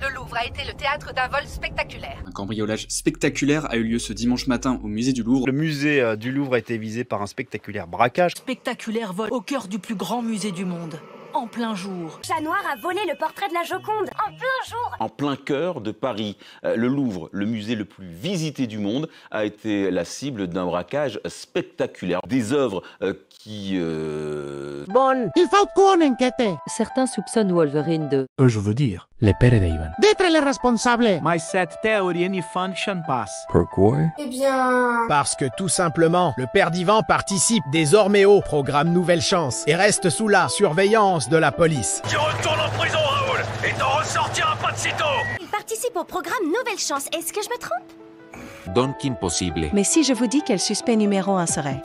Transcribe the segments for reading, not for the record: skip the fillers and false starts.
Le Louvre a été le théâtre d'un vol spectaculaire. Un cambriolage spectaculair a eu lieu ce dimanche matin au musée du Louvre. Le musée du Louvre a été visé par un spectaculaire braquage. Spectaculaire vol au cœur du plus grand musée du monde, en plein jour. Chat Noir a volé le portrait de la Joconde, en plein jour. En plein cœur de Paris, le Louvre, le musée le plus visité du monde, a été la cible d'un braquage spectaculaire. Des œuvres qui... Bon. Il faut qu'on enquête. Certains soupçonnent Wolverine de... Je veux dire, les Pere Ivan. D'être les responsables. Mais cette théorie ne fonctionne pas. Pourquoi? Eh bien... Parce que tout simplement, le père d'Ivan participe désormais au programme Nouvelle Chance et reste sous la surveillance de la police. Tu retournes en prison, Raoul, et t'en ressortiras pas de sitôt. Il participe au programme Nouvelle Chance, est-ce que je me trompe? Donc impossible. Mais si je vous dis quel suspect numéro 1 serait?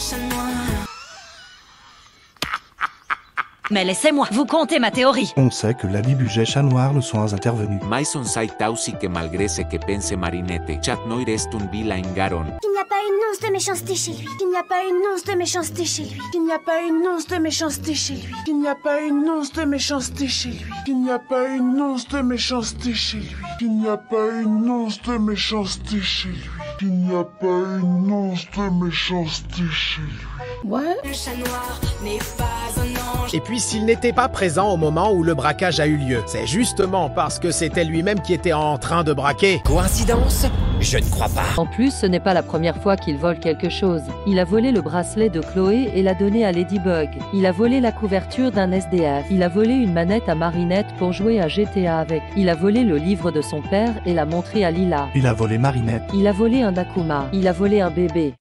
Mais laissez-moi vous conter ma théorie. On sait que Lali Budget et Chat Noir ne sont intervenus. Mais on sait aussi que malgré ce que pense Marinette, Chat Noir est une villa ingaron. Il n'y a pas une once de méchanceté chez lui. Il n'y a pas une once de méchanceté chez lui. Il n'y a pas une once de méchanceté chez lui. Il n'y a pas une once de méchanceté chez lui. Il n'y a pas une once de méchanceté chez lui. Il n'y a pas une once de méchanceté chez lui. Il n'y a pas une once de méchanceté chez lui. Ouais. Le Chat Noir n'est pas un ange. Et puis s'il n'était pas présent au moment où le braquage a eu lieu, c'est justement parce que c'était lui-même qui était en train de braquer. Coïncidence? Je ne crois pas. En plus, ce n'est pas la première fois qu'il vole quelque chose. Il a volé le bracelet de Chloé et l'a donné à Ladybug. Il a volé la couverture d'un SDF. Il a volé une manette à Marinette pour jouer à GTA avec. Il a volé le livre de son père et l'a montré à Lila. Il a volé Marinette. Il a volé un Akuma. Il a volé un bébé.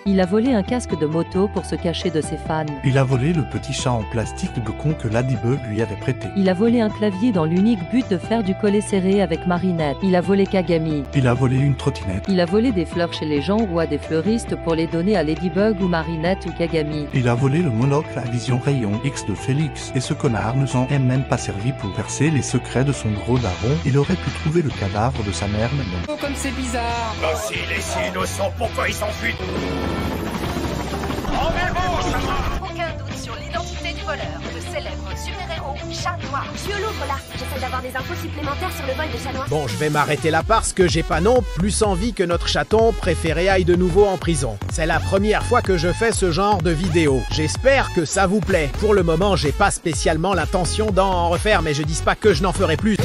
Il a volé un casque de moto pour se cacher de ses fans. Il a volé le petit chat en plastique de con que Ladybug lui avait prêté. Il a volé un clavier dans l'unique but de faire du collet serré avec Marinette. Il a volé Kagami. Il a volé une trottinette. Il a volé des fleurs chez les gens ou à des fleuristes pour les donner à Ladybug ou Marinette ou Kagami. Il a volé le monocle à vision rayon X de Félix. Et ce connard ne s'en est même pas servi pour percer les secrets de son gros daron. Il aurait pu trouver le cadavre de sa mère, mais non. Oh, comme c'est bizarre. Oh, s'il est si innocent, pourquoi il s'enfuit? Aucun doute sur l'identité du voleur, le célèbre super-héros Chat Noir. Je suis au Louvre là, j'essaie d'avoir des infos supplémentaires sur le vol de Chat Noir. Bon, je vais m'arrêter là parce que j'ai pas non plus envie que notre chaton préféré aille de nouveau en prison. C'est la première fois que je fais ce genre de vidéo. J'espère que ça vous plaît. Pour le moment, j'ai pas spécialement l'intention d'en refaire, mais je dis pas que je n'en ferai plus.